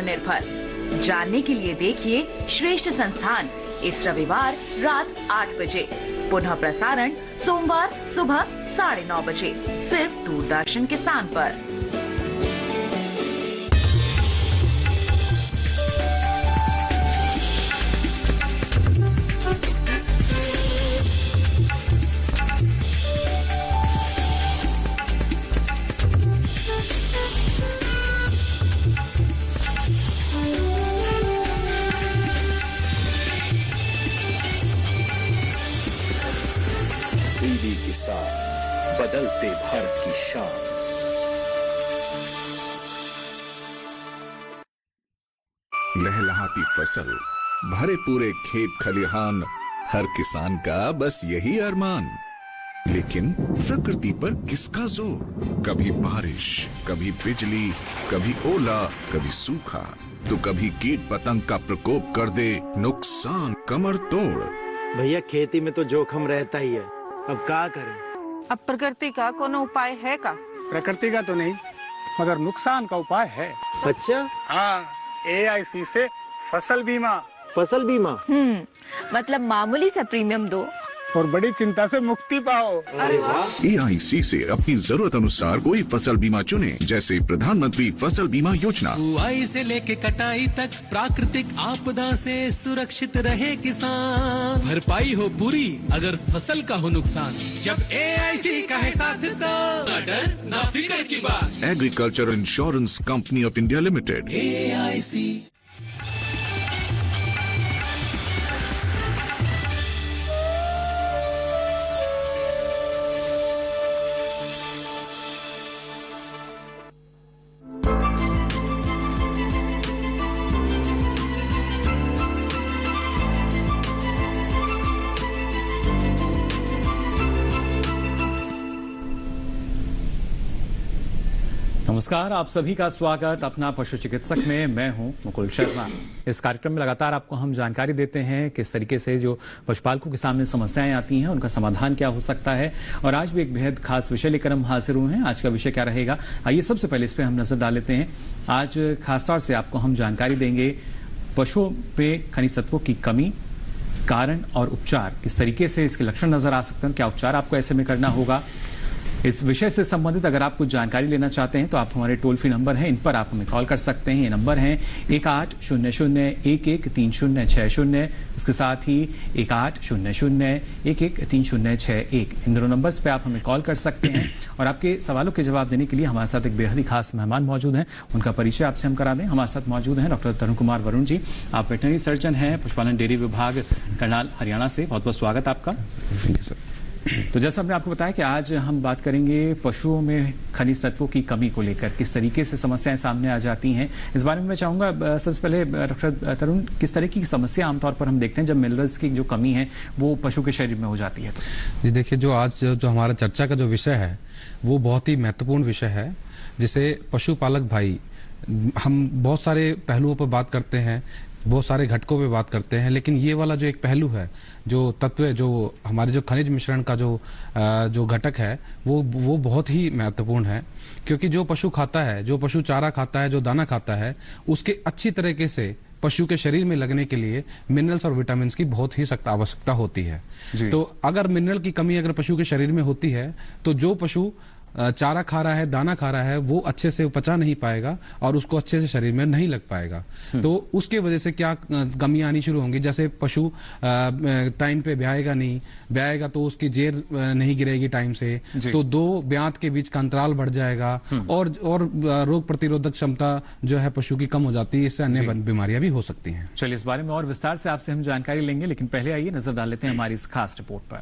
आत्मनिर्भर। जानने के लिए देखिए श्रेष्ठ संस्थान इस रविवार रात 8 बजे, पुनः प्रसारण सोमवार सुबह 9:30 बजे, सिर्फ दूरदर्शन किसान पर। किसान, बदलते भारत की शान। लहलहाती फसल, भरे पूरे खेत खलिहान, हर किसान का बस यही अरमान। लेकिन प्रकृति पर किसका जोर? कभी बारिश, कभी बिजली, कभी ओला, कभी सूखा, तो कभी कीट पतंग का प्रकोप कर दे नुकसान कमर तोड़। भैया खेती में तो जोखम रहता ही है, अब क्या करें? अब प्रकृति का कोनो उपाय है का? प्रकृति का तो नहीं, मगर नुकसान का उपाय है। अच्छा, हाँ, AIC से फसल बीमा। फसल बीमा? मतलब मामूली सा प्रीमियम दो और बड़ी चिंता से मुक्ति पाओ। अरे वाह! AIC से अपनी जरूरत अनुसार कोई फसल बीमा चुने, जैसे प्रधानमंत्री फसल बीमा योजना। बुआई से लेके कटाई तक प्राकृतिक आपदा से सुरक्षित रहे किसान। भरपाई हो पूरी अगर फसल का हो नुकसान, जब AIC का है साथ दो, ना डर ना फिक्र की बात। Agriculture insurance company of India limited. AIC। नमस्कार, आप सभी का स्वागत अपना पशु चिकित्सक में। मैं हूं मुकुल शर्मा। इस कार्यक्रम में लगातार आपको हम जानकारी देते हैं किस तरीके से जो पशुपालकों के सामने समस्याएं आती हैं उनका समाधान क्या हो सकता है। और आज भी एक बेहद खास विषय लेकर हम हाजिर हुए हैं। आज का विषय क्या रहेगा, आइए सबसे पहले इस पर हम नजर डाल लेते हैं। आज खासतौर से आपको हम जानकारी देंगे पशुओं में खनिज तत्वों की कमी, कारण और उपचार, किस तरीके से इसके लक्षण नजर आ सकते हैं, क्या उपचार आपको ऐसे में करना होगा। इस विषय से संबंधित अगर आप कुछ जानकारी लेना चाहते हैं तो आप हमारे टोल फ्री नंबर हैं, इन पर आप हमें कॉल कर सकते हैं। ये नंबर हैं 1800113060, इसके साथ ही 1800113061। इन दोनों नंबर्स पे आप हमें कॉल कर सकते हैं। और आपके सवालों के जवाब देने के लिए हमारे साथ एक बेहद ही खास मेहमान मौजूद हैं, उनका परिचय आपसे हम करा दें। हमारे साथ मौजूद हैं डॉक्टर तरुण कुमार वरुण जी। आप वेटनरी सर्जन हैं, पशुपालन डेयरी विभाग, करनाल, हरियाणा से। बहुत बहुत स्वागत आपका। तो जैसा हमने आपको बताया कि आज हम बात करेंगे पशुओं में खनिज तत्वों की कमी को लेकर, किस तरीके से समस्याएं सामने आ जाती हैं। इस बारे में मैं चाहूंगा सबसे पहले डॉक्टर तरुण, किस तरह की समस्या आमतौर पर हम देखते हैं जब मिनरल्स की जो कमी है वो पशु के शरीर में हो जाती है? जी देखिए, जो आज जो हमारा चर्चा का जो विषय है वो बहुत ही महत्वपूर्ण विषय है, जिसे पशुपालक भाई, हम बहुत सारे पहलुओं पर बात करते हैं, बहुत सारे घटकों पे बात करते हैं, लेकिन ये वाला जो एक पहलू है, जो तत्व है, जो हमारे जो खनिज मिश्रण का जो घटक है वो बहुत ही महत्वपूर्ण है। क्योंकि जो पशु खाता है, जो पशु चारा खाता है, जो दाना खाता है, उसके अच्छी तरीके से पशु के शरीर में लगने के लिए मिनरल्स और विटामिन की बहुत ही सख्त आवश्यकता होती है। तो अगर मिनरल की कमी अगर पशु के शरीर में होती है तो जो पशु चारा खा रहा है, दाना खा रहा है, वो अच्छे से पचा नहीं पाएगा और उसको अच्छे से शरीर में नहीं लग पाएगा। तो उसके वजह से क्या कमियां आनी शुरू होंगी, जैसे पशु टाइम पे ब्याएगा नहीं, ब्याएगा तो उसकी जेर नहीं गिरेगी टाइम से, तो दो ब्यात के बीच का अंतराल बढ़ जाएगा और रोग प्रतिरोधक क्षमता जो है पशु की कम हो जाती है। इससे अन्य बीमारियां भी हो सकती हैं। चलिए इस बारे में और विस्तार से आपसे हम जानकारी लेंगे, लेकिन पहले आइए नजर डाल लेते हैं हमारी इस खास रिपोर्ट पर।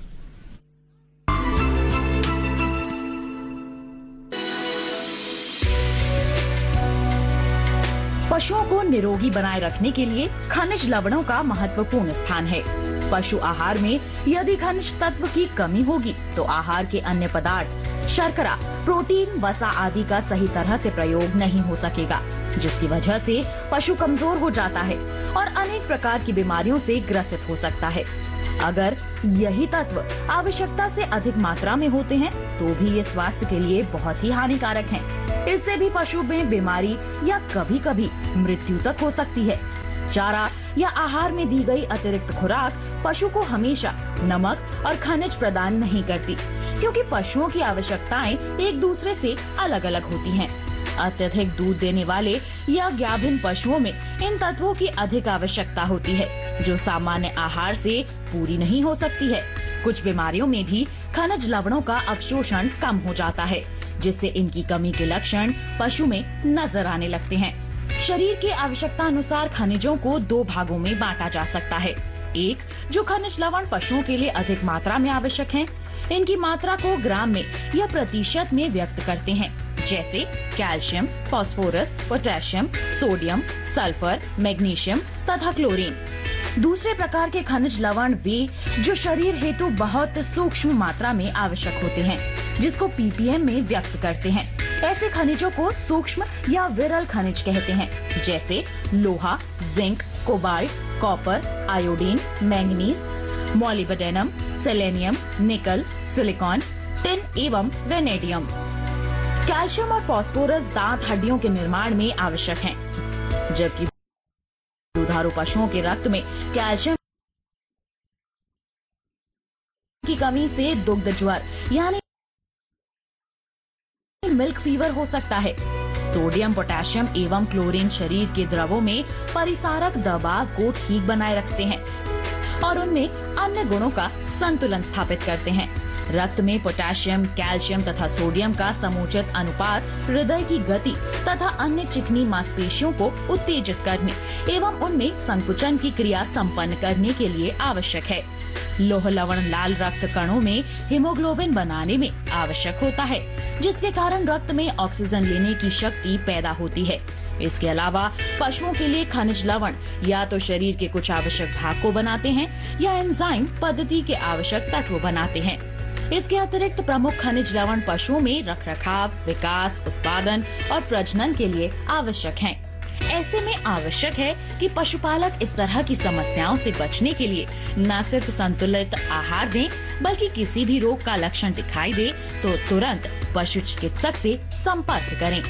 पशुओं को निरोगी बनाए रखने के लिए खनिज लवणों का महत्वपूर्ण स्थान है। पशु आहार में यदि खनिज तत्व की कमी होगी तो आहार के अन्य पदार्थ, शर्करा, प्रोटीन, वसा आदि का सही तरह से प्रयोग नहीं हो सकेगा, जिसकी वजह से पशु कमजोर हो जाता है और अनेक प्रकार की बीमारियों से ग्रसित हो सकता है। अगर यही तत्व आवश्यकता से अधिक मात्रा में होते हैं तो भी ये स्वास्थ्य के लिए बहुत ही हानिकारक हैं। इससे भी पशु में बीमारी या कभी कभी मृत्यु तक हो सकती है। चारा या आहार में दी गई अतिरिक्त खुराक पशु को हमेशा नमक और खनिज प्रदान नहीं करती, क्योंकि पशुओं की आवश्यकताएं एक दूसरे से अलग अलग होती हैं। अत्यधिक दूध देने वाले या गाभिन पशुओं में इन तत्वों की अधिक आवश्यकता होती है, जो सामान्य आहार से पूरी नहीं हो सकती है। कुछ बीमारियों में भी खनिज लवणों का अवशोषण कम हो जाता है, जिससे इनकी कमी के लक्षण पशु में नजर आने लगते हैं। शरीर की आवश्यकता अनुसार खनिजों को दो भागों में बांटा जा सकता है। एक, जो खनिज लवण पशुओं के लिए अधिक मात्रा में आवश्यक हैं। इनकी मात्रा को ग्राम में या प्रतिशत में व्यक्त करते हैं, जैसे calcium, phosphorus, potassium, sodium, sulphur, magnesium तथा क्लोरीन। दूसरे प्रकार के खनिज लवण वे जो शरीर हेतु बहुत सूक्ष्म मात्रा में आवश्यक होते हैं, जिसको ppm में व्यक्त करते हैं। ऐसे खनिजों को सूक्ष्म या विरल खनिज कहते हैं, जैसे लोहा, zinc, cobalt, copper, iodine, manganese, molybdenum, selenium, निकल, सिलिकॉन, टिन एवं वेनेडियम। कैल्शियम और फास्फोरस दांत हड्डियों के निर्माण में आवश्यक हैं, जबकि दुधारू पशुओं के रक्त में कैल्शियम की कमी से दुग्ध ज्वर यानी मिल्क फीवर हो सकता है। सोडियम, पोटेशियम एवं क्लोरीन शरीर के द्रवों में परिसारक दबाव को ठीक बनाए रखते हैं और उनमें अन्य गुणों का संतुलन स्थापित करते हैं। रक्त में पोटेशियम, कैल्शियम तथा सोडियम का समुचित अनुपात हृदय की गति तथा अन्य चिकनी मांसपेशियों को उत्तेजित करने एवं उनमें संकुचन की क्रिया संपन्न करने के लिए आवश्यक है। लौह लवण लाल रक्त कणों में हीमोग्लोबिन बनाने में आवश्यक होता है, जिसके कारण रक्त में ऑक्सीजन लेने की शक्ति पैदा होती है। इसके अलावा पशुओं के लिए खनिज लवण या तो शरीर के कुछ आवश्यक भाग को बनाते हैं या एंजाइम पद्धति के आवश्यक तत्व बनाते हैं। इसके अतिरिक्त प्रमुख खनिज लवण पशुओं में रखरखाव, विकास, उत्पादन और प्रजनन के लिए आवश्यक हैं। ऐसे में आवश्यक है कि पशुपालक इस तरह की समस्याओं से बचने के लिए न सिर्फ संतुलित आहार दें, बल्कि किसी भी रोग का लक्षण दिखाई दे तो तुरंत पशु चिकित्सक से संपर्क करें।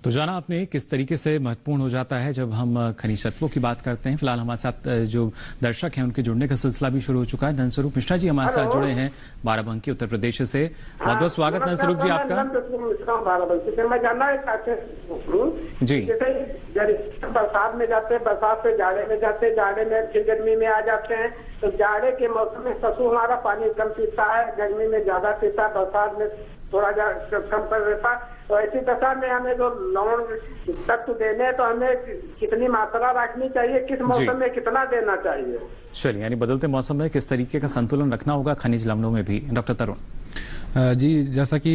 तो जाना आपने किस तरीके से महत्वपूर्ण हो जाता है जब हम खनिज तत्वों की बात करते हैं। फिलहाल हमारे साथ जो दर्शक हैं उनके जुड़ने का सिलसिला भी शुरू हो चुका है। धनस्वरूप मिश्रा जी हमारे साथ जुड़े हैं बाराबंकी उत्तर प्रदेश से। बहुत बहुत स्वागत धनस्वरूप जी आपका। मैं जानना चाहते जी, बरसात में जाते हैं, बरसात से जाड़े में जाते हैं, जाड़े में फिर गर्मी में आ जाते हैं, तो जाड़े के मौसम में पशु हमारा पानी कम पीता है, गर्मी में ज्यादा पीता है, बरसात में थोड़ा कम कर देता है। तो ऐसी दशा में हमें जो लवण तत्व देने हैं तो हमें कितनी मात्रा रखनी चाहिए, किस मौसम में कितना देना चाहिए? चलिए, यानी बदलते मौसम में किस तरीके का संतुलन रखना होगा खनिज लवणों में भी। डॉक्टर तरुण जी, जैसा कि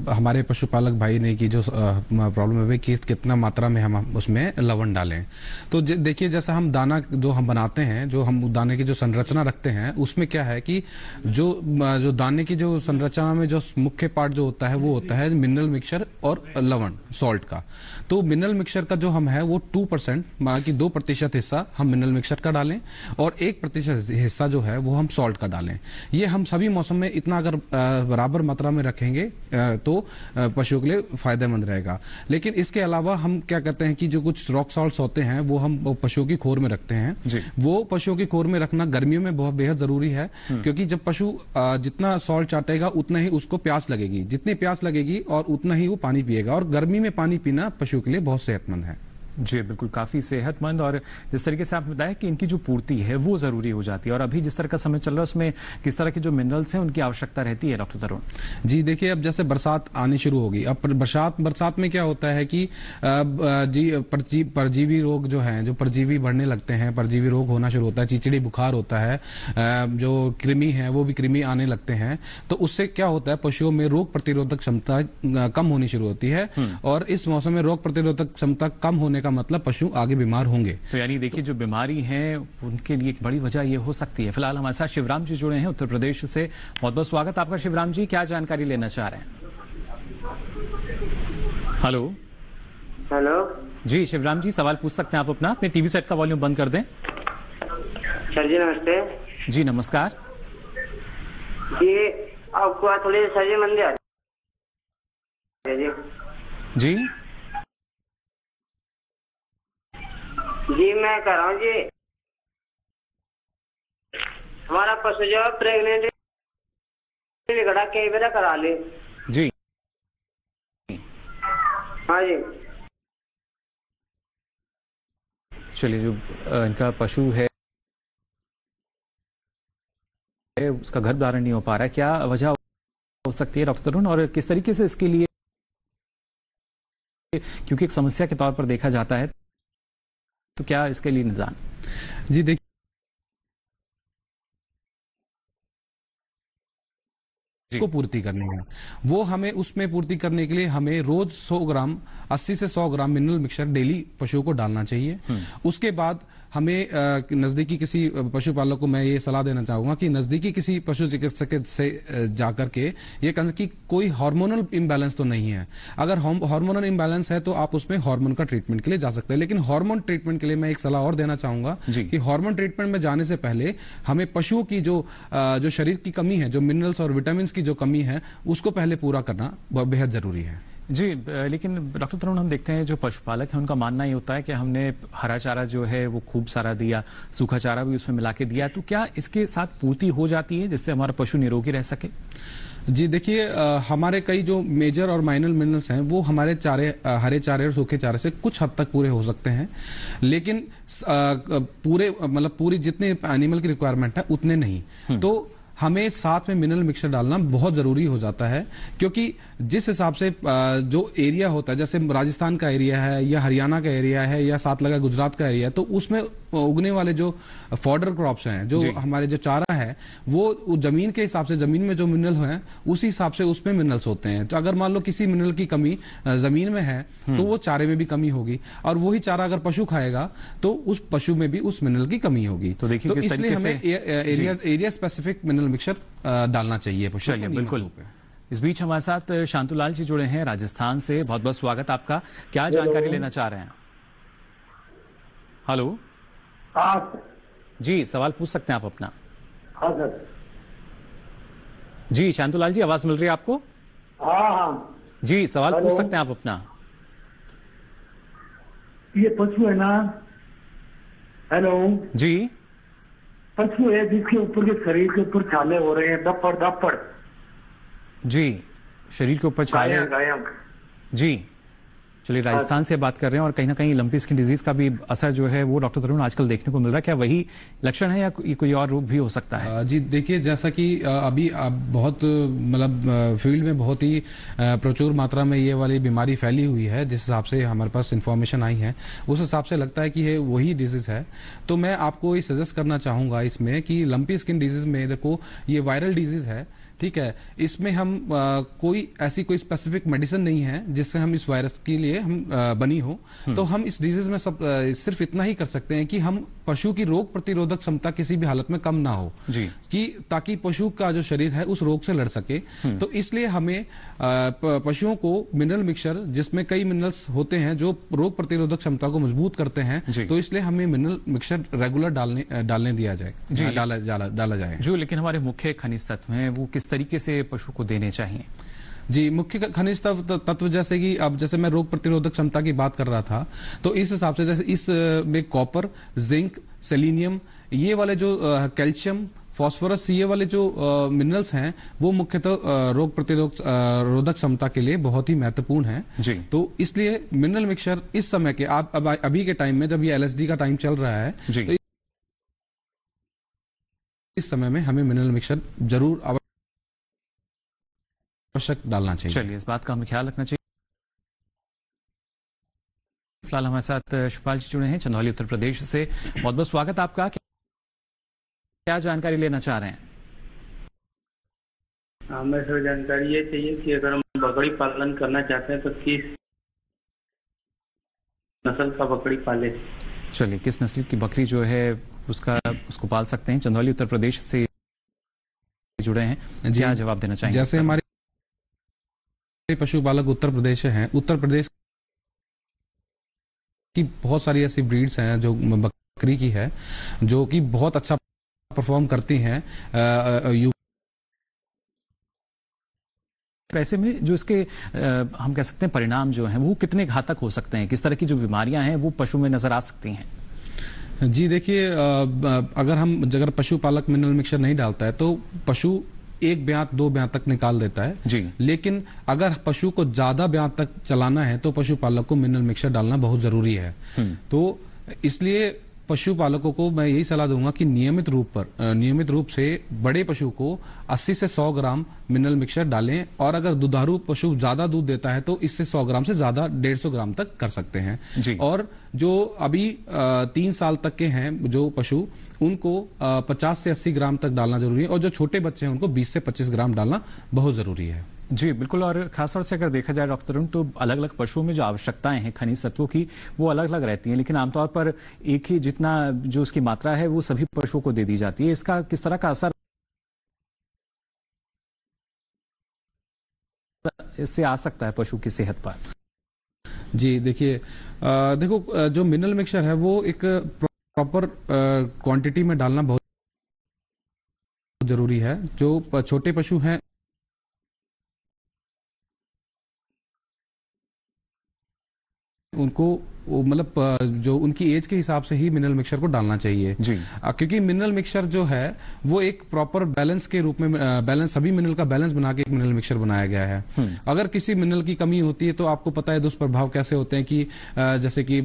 हमारे पशुपालक भाई ने की जो प्रॉब्लम है कि कितना मात्रा में हम उसमें लवण डालें, तो देखिए जैसा हम दाना जो हम बनाते हैं, जो हम दाने की जो संरचना रखते हैं, उसमें क्या है कि जो दाने की जो संरचना में जो मुख्य पार्ट जो होता है वो होता है मिनरल मिक्सचर और लवण सॉल्ट का। तो मिनरल मिक्सचर का जो हम है वो 2%, माना कि 2% हिस्सा हम मिनरल मिक्सचर का डालें और 1% हिस्सा जो है वो हम सॉल्ट का डालें। ये हम सभी मौसम में इतना अगर बराबर मात्रा में रखेंगे तो पशुओं के लिए फायदेमंद रहेगा। लेकिन इसके अलावा हम क्या करते हैं कि जो कुछ रॉक सॉल्ट्स होते हैं वो हम पशुओं की खोर में रखते हैं। वो पशुओं की खोर में रखना गर्मियों में बहुत बेहद जरूरी है, क्योंकि जब पशु जितना सॉल्ट चाटेगा उतना ही उसको प्यास लगेगी, जितनी प्यास लगेगी और उतना ही वो पानी पिएगा, और गर्मी में पानी पीना पशु के लिए बहुत सेहतमंद है। जी बिल्कुल, काफी सेहतमंद। और जिस तरीके से आपने बताया कि इनकी जो पूर्ति है वो जरूरी हो जाती है, और अभी जिस तरह का समय चल रहा है उसमें किस तरह के जो मिनरल्स हैं उनकी आवश्यकता रहती है डॉक्टर तरुण? जी देखिए, अब जैसे बरसात आनी शुरू होगी, अब बरसात में क्या होता है कि जी परजीवी रोग जो है, जो परजीवी बढ़ने लगते हैं, परजीवी रोग होना शुरू होता है, चिचड़ी बुखार होता है, जो कृमि है वो भी कृमि आने लगते हैं। तो उससे क्या होता है, पशुओं में रोग प्रतिरोधक क्षमता कम होनी शुरू होती है, और इस मौसम में रोग प्रतिरोधक क्षमता कम होने का मतलब पशु आगे बीमार होंगे। तो यानी देखिए जो बीमारी है उनके लिए एक बड़ी वजह ये हो सकती है। फिलहाल हमारे साथ शिवराम जी जुड़े हैं उत्तर प्रदेश से। बहुत बहुत स्वागत आपका शिवराम जी, क्या जानकारी लेना चाह रहे हैं? हेलो हेलो जी शिवराम जी, सवाल पूछ सकते हैं आप अपना। अपने टीवी सेट का वॉल्यूम बंद कर दें। सर जी नमस्ते। जी नमस्कार। जी आपको थोड़ी सर जी मंदी आ जी। जी जी मैं कह रहा हूँ जी, हमारा पशु जो प्रेगनेंट निकला कई बार करा ली। जी हाँ जी। चलिए, जो इनका पशु है उसका गर्भ धारण नहीं हो पा रहा है, क्या वजह हो सकती है डॉक्टर तरुण, और किस तरीके से इसके लिए, क्योंकि एक समस्या के तौर पर देखा जाता है, तो क्या इसके लिए निदान? जी देखिए, को पूर्ति करनी है, वो हमें उसमें पूर्ति करने के लिए हमें रोज 100 ग्राम 80 से 100 ग्राम मिनरल मिक्सचर डेली पशुओं को डालना चाहिए। उसके बाद हमें नजदीकी किसी पशुपालक को मैं ये सलाह देना चाहूंगा कि नजदीकी किसी पशु चिकित्सक से जाकर के ये कहना कि कोई हार्मोनल इम्बैलेंस तो नहीं है। अगर हार्मोनल इम्बैलेंस है तो आप उसमें हार्मोन का ट्रीटमेंट के लिए जा सकते हैं। लेकिन हार्मोन ट्रीटमेंट के लिए मैं एक सलाह और देना चाहूंगा कि हार्मोन ट्रीटमेंट में जाने से पहले हमें पशुओं की जो शरीर की कमी है, जो मिनरल्स और विटामिन की जो कमी है, उसको पहले पूरा करना बेहद जरूरी है। जी, लेकिन डॉक्टर तरुण, हम देखते हैं जो पशुपालक है उनका मानना ये होता है कि हमने हरा चारा जो है वो खूब सारा दिया, सूखा चारा भी उसमें मिला के दिया, तो क्या इसके साथ पूर्ति हो जाती है जिससे हमारा पशु निरोगी रह सके? जी देखिए, हमारे कई जो मेजर और माइनर मिनरल्स हैं वो हमारे हरे चारे और सूखे चारे से कुछ हद तक पूरे हो सकते हैं, लेकिन पूरी जितने एनिमल की रिक्वायरमेंट है उतने नहीं। तो हमें साथ में मिनरल मिक्सचर डालना बहुत जरूरी हो जाता है, क्योंकि जिस हिसाब से जो एरिया होता है, जैसे राजस्थान का एरिया है या हरियाणा का एरिया है या साथ लगा गुजरात का एरिया है, तो उसमें उगने वाले जो फॉडर क्रॉप्स हैं, जो हमारे जो चारा है, वो जमीन के हिसाब से, जमीन में जो मिनरल हैं उसी हिसाब से उसमें मिनरल्स होते हैं। तो अगर मान लो किसी मिनरल की कमी जमीन में है तो वो चारे में भी कमी होगी, और वही चारा अगर पशु खाएगा तो उस पशु में भी उस मिनरल की कमी होगी। तो देखिए, तो इसलिए हमें एरिया स्पेसिफिक मिनरल मिक्सचर डालना चाहिए पशु को। बिल्कुल। इस बीच हमारे साथ शांतुलाल जी जुड़े हैं राजस्थान से। बहुत बहुत स्वागत आपका। क्या जानकारी लेना चाह रहे हैं? हेलो। हाँ जी, सवाल पूछ सकते हैं आप अपना। हाँ सर। जी शांतुलाल जी, आवाज मिल रही है आपको? हाँ हाँ जी, सवाल पूछ सकते हैं आप अपना। ये पशु है ना, हेलो जी, पशु है जिसके ऊपर के शरीर के ऊपर छाले हो रहे हैं, दपड़ जी, शरीर के ऊपर छाले। जी, चलिए, राजस्थान से बात कर रहे हैं और कहीं ना कहीं लंपी स्किन डिजीज का भी असर जो है वो डॉक्टर तरुण आजकल देखने को मिल रहा है। क्या वही लक्षण है या कोई और रोग भी हो सकता है? जी देखिए, जैसा कि अभी बहुत फील्ड में बहुत ही प्रचुर मात्रा में ये वाली बीमारी फैली हुई है, जिस हिसाब से हमारे पास इन्फॉर्मेशन आई है उस हिसाब से लगता है कि ये वही डिजीज है। तो मैं आपको ये सजेस्ट करना चाहूंगा इसमें कि लंपी स्किन डिजीज में देखो, ये वायरल डिजीज है, ठीक है। इसमें हम कोई स्पेसिफिक मेडिसिन नहीं है जिससे हम इस वायरस के लिए हम बनी हो। तो हम इस डिजीज में सिर्फ इतना ही कर सकते हैं कि हम पशु की रोग प्रतिरोधक क्षमता किसी भी हालत में कम ना हो जी, कि ताकि पशु का जो शरीर है उस रोग से लड़ सके। तो इसलिए हमें पशुओं को मिनरल मिक्सचर, जिसमें कई मिनरल्स होते हैं जो रोग प्रतिरोधक क्षमता को मजबूत करते हैं, तो इसलिए हमें मिनरल मिक्सचर रेगुलर डालने दिया जाए, डाला जाए। जो लेकिन हमारे मुख्य खनिज तत्व हैं वो किस तरीके से पशु को देने चाहिए? जी, मुख्य खनिज तत्व जैसे कि अब जैसे मैं रोग प्रतिरोधक क्षमता की बात कर रहा था, तो इस हिसाब से जैसे इस में कॉपर, जिंक, सेलेनियम, ये वाले जो कैल्शियम, फास्फोरस, ये वाले जो मिनरल्स हैं वो मुख्यतः रोग प्रतिरोधक क्षमता के लिए बहुत ही महत्वपूर्ण है जी। तो इसलिए मिनरल मिक्सचर इस समय के अभी के टाइम में, जब ये LSD का टाइम चल रहा है, तो इस समय में हमें मिनरल मिक्सचर जरूर आवश्यक डालना चाहिए। चलिए, इस बात का हमें ख्याल रखना चाहिए। फिलहाल हमारे साथ शिवपाल जी जुड़े हैं चंदौली उत्तर प्रदेश से। बहुत बहुत स्वागत आपका। क्या जानकारी लेना चाह रहे हैं? हमें सर जानकारी ये चाहिए कि अगर हम बकरी पालन करना चाहते हैं तो किस नस्ल का बकरी पाले? चलिए, किस नस्ल की बकरी जो है उसको पाल सकते हैं? चंदौली उत्तर प्रदेश से जुड़े हैं, क्या जवाब देना चाहेंगे? जैसे हमारे पशुपालक उत्तर प्रदेश हैं, उत्तर प्रदेश की बहुत सारी ऐसी ब्रीड्स हैं जो बकरी की है, जो कि बहुत अच्छा परफॉर्म करती हैं ऐसे में जो इसके हम कह सकते हैं परिणाम जो हैं वो कितने घातक हो सकते हैं, किस तरह की जो बीमारियां हैं वो पशु में नजर आ सकती हैं? जी देखिए, अगर पशुपालक मिनरल मिक्सचर नहीं डालता है तो पशु एक ब्यात 2 ब्यात तक निकाल देता है जी। लेकिन अगर पशु को ज्यादा ब्यात तक चलाना है तो पशुपालक को मिनरल मिक्सचर डालना बहुत जरूरी है। तो इसलिए पशुपालकों को मैं यही सलाह दूंगा कि नियमित रूप से बड़े पशु को 80 से 100 ग्राम मिनरल मिक्सचर डालें, और अगर दुधारू पशु ज्यादा दूध देता है तो इससे 100 ग्राम से ज्यादा 150 ग्राम तक कर सकते हैं जी। और जो अभी 3 साल तक के हैं जो पशु, उनको 50 से 80 ग्राम तक डालना जरूरी है, और जो छोटे बच्चे हैं उनको 20 से 25 ग्राम डालना बहुत जरूरी है। जी बिल्कुल। और खासतौर से अगर देखा जाए डॉक्टर अरुण, तो अलग अलग पशुओं में जो आवश्यकताएं हैं खनिज तत्वों की वो अलग अलग रहती हैं, लेकिन आमतौर पर एक ही जितना जो उसकी मात्रा है वो सभी पशुओं को दे दी जाती है। इसका किस तरह का असर इससे आ सकता है पशु की सेहत पर? जी देखिए, देखो जो मिनरल मिक्सचर है वो एक प्रॉपर क्वांटिटी में डालना बहुत जरूरी है। जो छोटे पशु हैं उनको मतलब जो उनकी एज के हिसाब से ही मिनरल मिक्सचर को डालना चाहिए जी। क्योंकि मिनरल मिक्सचर जो है वो एक प्रॉपर बैलेंस के रूप में बैलेंस सभी मिनरल का बैलेंस बना के एक मिनरल मिक्सचर बनाया गया है। अगर किसी मिनरल की कमी होती है तो आपको पता है दुष्प्रभाव कैसे होते हैं कि जैसे कि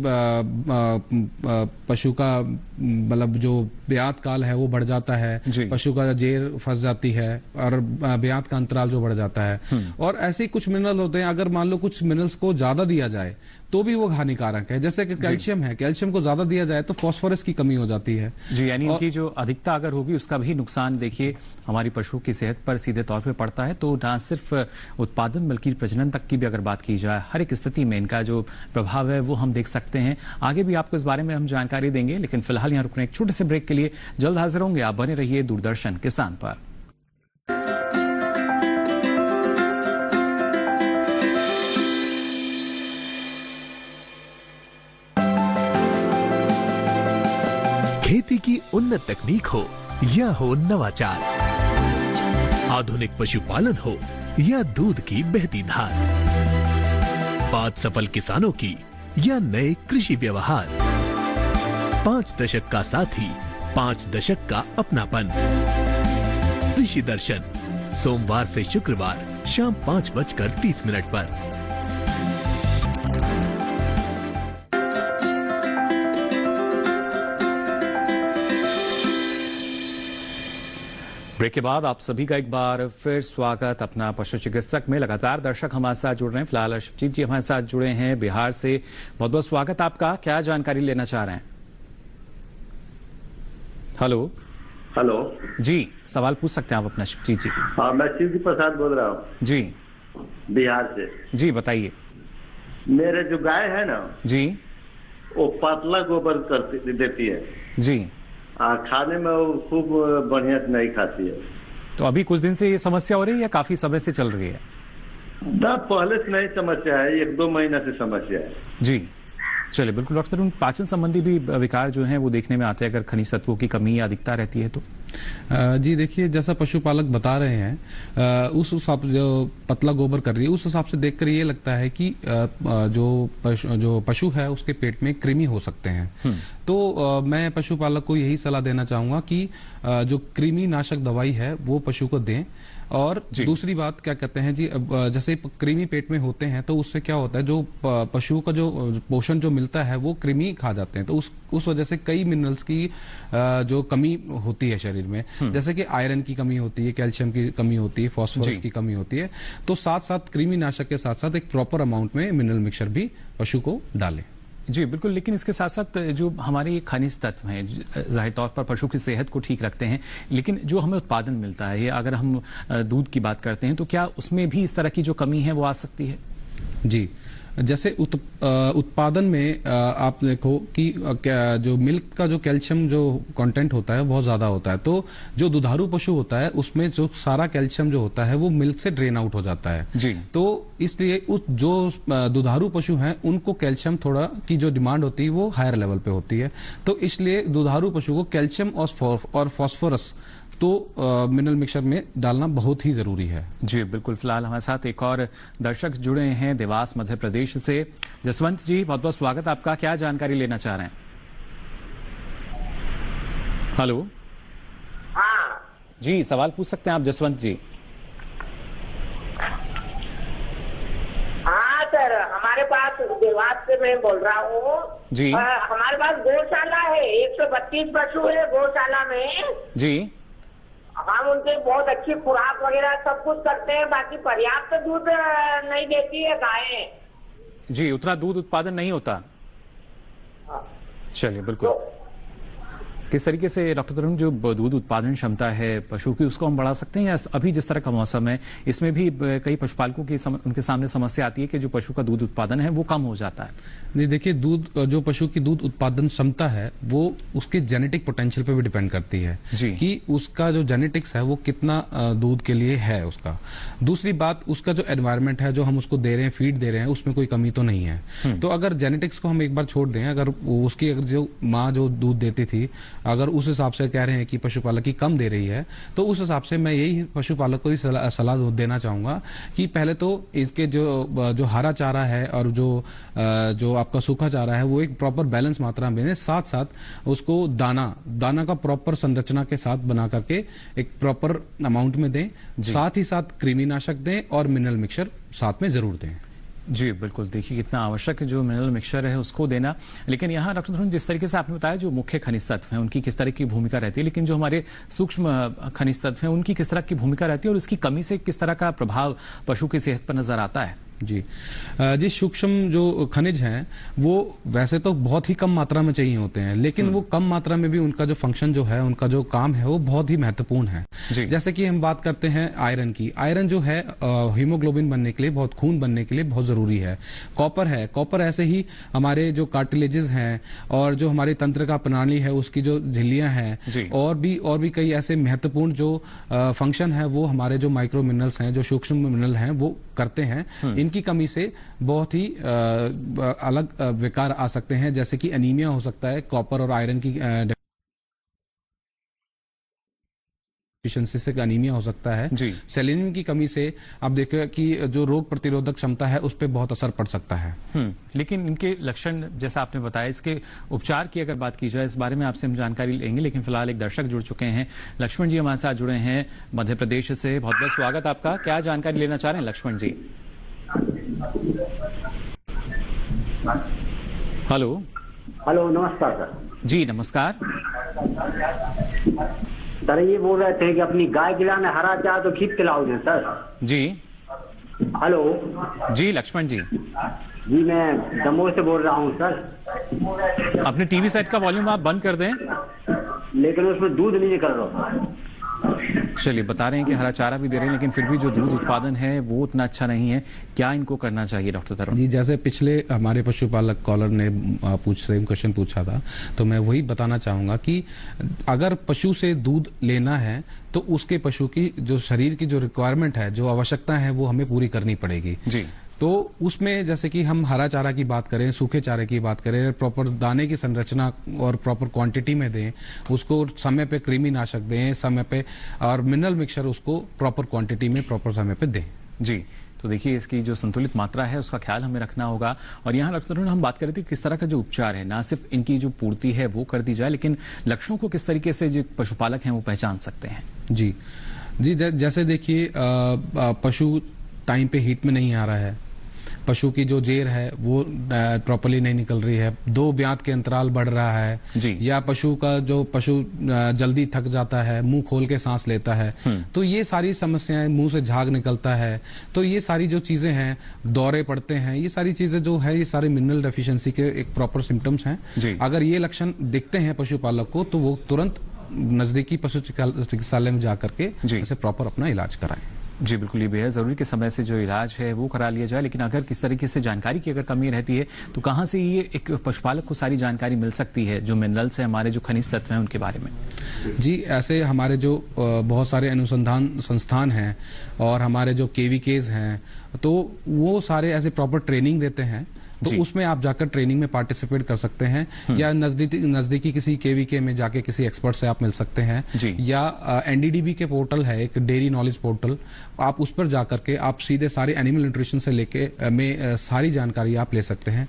पशु का मतलब जो ब्यात काल है वो बढ़ जाता है, पशु का जेर फंस जाती है और ब्यात का अंतराल जो बढ़ जाता है। और ऐसे ही कुछ मिनरल होते हैं, अगर मान लो कुछ मिनरल्स को ज्यादा दिया जाए तो भी वो हानिकारक है। जैसे कि कैल्शियम है, कैल्शियम को ज्यादा दिया जाए तो फास्फोरस की कमी हो जाती है जी। यानी इनकी जो अधिकता अगर होगी उसका भी नुकसान देखिए हमारी पशु की सेहत पर सीधे तौर पे पड़ता है। तो ना सिर्फ उत्पादन बल्कि प्रजनन तक की भी अगर बात की जाए, हर एक स्थिति में इनका जो प्रभाव है वो हम देख सकते हैं। आगे भी आपको इस बारे में हम जानकारी देंगे, लेकिन फिलहाल यहाँ रुकने एक छोटे से ब्रेक के लिए जल्द हाजिर होंगे। आप बने रहिए दूरदर्शन किसान पर। खेती की उन्नत तकनीक हो या हो नवाचार, आधुनिक पशुपालन हो या दूध की बहती धार, बात सफल किसानों की या नए कृषि व्यवहार, 5 दशक का साथी, 5 दशक का अपनापन। कृषि दर्शन सोमवार से शुक्रवार शाम 5:30 पर। ब्रेक के बाद आप सभी का एक बार फिर स्वागत अपना पशु चिकित्सक में। लगातार दर्शक हमारे साथ जुड़ रहे हैं। फिलहाल शिवजीत जी हमारे साथ जुड़े हैं बिहार से। बहुत बहुत स्वागत आपका। क्या जानकारी लेना चाह रहे हैं? हेलो जी, सवाल पूछ सकते हैं आप अपना शिवजीत जी। हाँ, मैं शिवजी प्रसाद बोल रहा हूँ जी, बिहार से। जी बताइए। मेरे जो गाय है ना जी, वो पतला गोबर करती देती है जी। खाने में वो खूब बढ़िया से नहीं खाती है। तो अभी कुछ दिन से ये समस्या हो रही है या काफी समय से चल रही है? ना, पहले से नहीं समस्या है, 1-2 महीना से समस्या है। जी चलिए बिल्कुल डॉक्टर, उन पाचन संबंधी भी विकार जो हैं वो देखने में आते हैं अगर खनिज तत्वों की कमी या अधिकता रहती है तो? जी देखिए, जैसा पशुपालक बता रहे हैं उस हिसाब जो पतला गोबर कर रही है उस हिसाब से देखकर ये लगता है कि जो पशु है उसके पेट में कृमि हो सकते हैं। तो मैं पशुपालक को यही सलाह देना चाहूंगा कि जो कृमि नाशक दवाई है वो पशु को दें। और दूसरी बात क्या कहते हैं जी, जैसे कृमि पेट में होते हैं तो उससे क्या होता है, जो पशु का जो पोषण जो मिलता है वो कृमि खा जाते हैं, तो उस वजह से कई मिनरल्स की जो कमी होती है शरीर में, जैसे कि आयरन की कमी होती है, कैल्शियम की कमी होती है, फास्फोरस की कमी होती है। तो साथ साथ कृमि नाशक के साथ साथ एक प्रॉपर अमाउंट में मिनरल मिक्सचर भी पशु को डालें। जी बिल्कुल, लेकिन इसके साथ साथ जो हमारे खनिज तत्व हैं जाहिर तौर पर पशु की सेहत को ठीक रखते हैं, लेकिन जो हमें उत्पादन मिलता है, अगर हम दूध की बात करते हैं तो क्या उसमें भी इस तरह की जो कमी है वो आ सकती है? जी जैसे उत्पादन में आप देखो कि जो मिल्क का जो कैल्शियम जो कंटेंट होता है बहुत ज्यादा होता है, तो जो दुधारू पशु होता है उसमें जो सारा कैल्शियम जो होता है वो मिल्क से ड्रेन आउट हो जाता है जी। तो इसलिए उस जो दुधारू पशु हैं उनको कैल्शियम थोड़ा की जो डिमांड होती है वो हायर लेवल पे होती है, तो इसलिए दुधारू पशु को कैल्शियम और फास्फोरस तो मिनरल मिक्सचर में डालना बहुत ही जरूरी है। जी बिल्कुल। फिलहाल हमारे साथ एक और दर्शक जुड़े हैं देवास मध्य प्रदेश से। जसवंत जी, बहुत बहुत स्वागत आपका, क्या जानकारी लेना चाह रहे हैं? हेलो। हाँ जी, सवाल पूछ सकते हैं आप जसवंत जी। हाँ सर, हमारे पास देवास से मैं बोल रहा हूँ जी। हमारे पास गौशाला है, 132 पशु है गौशाला में जी। हम उनके बहुत अच्छी खुराक वगैरह सब कुछ करते हैं, बाकी पर्याप्त दूध नहीं देती है गायें। जी, उतना दूध उत्पादन नहीं होता। चलिए बिल्कुल। किस तरीके से डॉक्टर तरुण जो दूध उत्पादन क्षमता है पशु की उसको हम बढ़ा सकते हैं, या अभी जिस तरह का मौसम है इसमें भी कई पशुपालकों की उनके सामने समस्या आती है कि जो पशु का दूध उत्पादन है वो कम हो जाता है? नहीं, देखिए दूध जो पशु की दूध उत्पादन क्षमता है वो उसके जेनेटिक पोटेंशियल पे भी डिपेंड करती है जी। कि उसका जो जेनेटिक्स है वो कितना दूध के लिए है उसका। दूसरी बात, उसका जो एनवायरनमेंट है जो हम उसको दे रहे हैं, फीड दे रहे हैं, उसमें कोई कमी तो नहीं है। तो अगर जेनेटिक्स को हम एक बार छोड़ दें, अगर उसकी अगर जो माँ जो दूध देती थी अगर उस हिसाब से कह रहे हैं कि पशुपालक की कम दे रही है, तो उस हिसाब से मैं यही पशुपालक को सलाह देना चाहूंगा कि पहले तो इसके जो हरा चारा है और जो आपका सूखा चारा है वो एक प्रॉपर बैलेंस मात्रा में दें, साथ साथ उसको दाना का प्रॉपर संरचना के साथ बना करके एक प्रॉपर अमाउंट में दें, साथ ही साथ कृमिनाशक दें और मिनरल मिक्सचर साथ में जरूर दें। जी बिल्कुल। देखिए कितना आवश्यक है जो मिनरल मिक्सचर है उसको देना। लेकिन यहाँ डॉक्टर तरुण जिस तरीके से आपने बताया जो मुख्य खनिज तत्व हैं उनकी किस तरह की भूमिका रहती है, लेकिन जो हमारे सूक्ष्म खनिज तत्व हैं उनकी किस तरह की भूमिका रहती है और उसकी कमी से किस तरह का प्रभाव पशु की सेहत पर नजर आता है? जी सूक्ष्म जो खनिज हैं वो वैसे तो बहुत ही कम मात्रा में चाहिए होते हैं, लेकिन वो कम मात्रा में भी उनका जो फंक्शन जो है, उनका जो काम है वो बहुत ही महत्वपूर्ण है। जैसे कि हम बात करते हैं आयरन की, आयरन जो है हीमोग्लोबिन बनने के लिए, बहुत खून बनने के लिए बहुत जरूरी है। कॉपर है, कॉपर ऐसे ही हमारे जो कार्टिलेजेस हैं और जो हमारी तंत्र का प्रणाली है उसकी जो झिल्लियां हैं और भी कई ऐसे महत्वपूर्ण जो फंक्शन है वो हमारे जो माइक्रो मिनरल्स हैं, जो सूक्ष्म मिनरल हैं वो करते हैं। इनकी कमी से बहुत ही अलग विकार आ सकते हैं, जैसे कि एनीमिया हो सकता है, कॉपर और आयरन की डिफिशिएंसी से एनीमिया हो सकता है। सेलेनियम की कमी से आप देखिए कि जो रोग प्रतिरोधक क्षमता है उस पर बहुत असर पड़ सकता है। लेकिन इनके लक्षण जैसा आपने बताया, इसके उपचार की अगर बात की जाए इस बारे में आपसे हम जानकारी लेंगे, लेकिन फिलहाल एक दर्शक जुड़ चुके हैं, लक्ष्मण जी हमारे साथ जुड़े हैं मध्य प्रदेश से। बहुत बहुत स्वागत आपका, क्या जानकारी लेना चाह रहे हैं लक्ष्मण जी? हेलो। हेलो, नमस्कार सर। जी नमस्कार सर। ये बोल रहे थे कि अपनी गाय गिलाने हरा चारा तो खींच के लाओगे सर? जी। हेलो जी लक्ष्मण जी। जी मैं दमोह से बोल रहा हूँ सर। अपने टीवी सेट का वॉल्यूम आप बंद कर दें। लेकिन उसमें दूध नहीं निकल रहा। चलिए, बता रहे हैं कि हरा चारा भी दे रहे हैं लेकिन फिर भी जो दूध उत्पादन है वो उतना अच्छा नहीं है, क्या इनको करना चाहिए डॉक्टर तरुण? जी, जैसे पिछले हमारे पशुपालक कॉलर ने सेम क्वेश्चन पूछा था, तो मैं वही बताना चाहूंगा कि अगर पशु से दूध लेना है तो उसके पशु की जो शरीर की जो रिक्वायरमेंट है, जो आवश्यकता है वो हमें पूरी करनी पड़ेगी। जी। तो उसमें जैसे कि हम हरा चारा की बात करें, सूखे चारे की बात करें, प्रॉपर दाने की संरचना और प्रॉपर क्वांटिटी में दें, उसको समय पे कृमिनाशक दें, समय पे और मिनरल मिक्सचर उसको प्रॉपर क्वांटिटी में प्रॉपर समय पे दें। जी, तो देखिए इसकी जो संतुलित मात्रा है उसका ख्याल हमें रखना होगा। और यहाँ डॉक्टर हम बात कर रहे थे किस तरह का जो उपचार है, ना सिर्फ इनकी जो पूर्ति है वो कर दी जाए, लेकिन लक्षणों को किस तरीके से जो पशुपालक हैं वो पहचान सकते हैं? जी जी जैसे देखिए पशु टाइम पे हीट में नहीं आ रहा है, पशु की जो जेर है वो प्रॉपर्ली नहीं निकल रही है, 2 ब्यात के अंतराल बढ़ रहा है जी, या पशु जल्दी थक जाता है, मुंह खोल के सांस लेता है, तो ये सारी समस्याएं, मुंह से झाग निकलता है, तो ये सारी जो चीजें हैं, दौरे पड़ते हैं, ये सारी चीजें जो है ये सारे मिनरल डेफिशिएंसी के एक प्रॉपर सिम्टम्स हैं। अगर ये लक्षण दिखते हैं पशुपालक को तो वो तुरंत नजदीकी पशु चिकित्सालय में जाकर के उसे प्रॉपर अपना इलाज कराएं। जी बिल्कुल, ये बेहद जरूरी कि समय से जो इलाज है वो करा लिया जाए। लेकिन अगर किस तरीके से जानकारी की अगर कमी रहती है तो कहाँ से ये एक पशुपालक को सारी जानकारी मिल सकती है जो मिनरल्स है, हमारे जो खनिज तत्व हैं उनके बारे में? जी, ऐसे हमारे जो बहुत सारे अनुसंधान संस्थान हैं और हमारे जो केवीकेज हैं, तो वो सारे ऐसे प्रॉपर ट्रेनिंग देते हैं, तो उसमें आप जाकर ट्रेनिंग में पार्टिसिपेट कर सकते हैं, या नजदीकी किसी केवीके में जाके किसी एक्सपर्ट से आप मिल सकते हैं, या एनडीडीबी के पोर्टल है एक डेयरी नॉलेज पोर्टल, आप उस पर जाकर के आप सीधे सारे एनिमल न्यूट्रिशन से लेके में सारी जानकारी आप ले सकते हैं।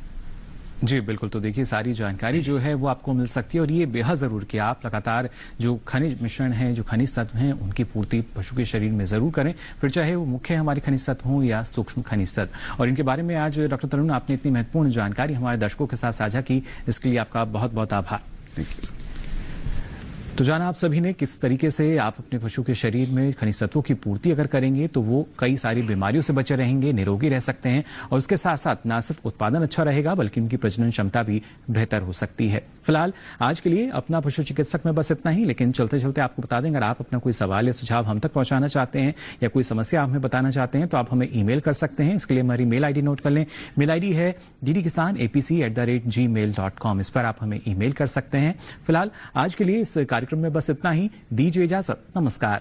जी बिल्कुल, तो देखिए सारी जानकारी जो है वो आपको मिल सकती है और ये बेहद जरूर कि आप लगातार जो खनिज मिश्रण है, जो खनिज तत्व हैं, उनकी पूर्ति पशु के शरीर में जरूर करें, फिर चाहे वो मुख्य हमारे खनिज तत्व हों या सूक्ष्म खनिज तत्व। और इनके बारे में आज डॉक्टर तरुण आपने इतनी महत्वपूर्ण जानकारी हमारे दर्शकों के साथ साझा की, इसके लिए आपका बहुत बहुत आभार। Thank you. तो जाना आप सभी ने किस तरीके से आप अपने पशु के शरीर में खनिज तत्वों की पूर्ति अगर करेंगे तो वो कई सारी बीमारियों से बचे रहेंगे, निरोगी रह सकते हैं और उसके साथ साथ न सिर्फ उत्पादन अच्छा रहेगा बल्कि उनकी प्रजनन क्षमता भी बेहतर हो सकती है। फिलहाल आज के लिए अपना पशु चिकित्सक में बस इतना ही, लेकिन चलते चलते आपको बता दें, अगर आप अपना कोई सवाल या सुझाव हम तक पहुंचाना चाहते हैं या कोई समस्या आप हमें बताना चाहते हैं तो आप हमें ईमेल कर सकते हैं। इसके लिए हमारी मेल आईडी नोट कर लें। मेल आईडी है ddkisanapc@gmail.com। इस पर आप हमें ईमेल कर सकते हैं। फिलहाल आज के लिए इस कार्यक्रम में बस इतना ही। दीजिए इजाजत। नमस्कार।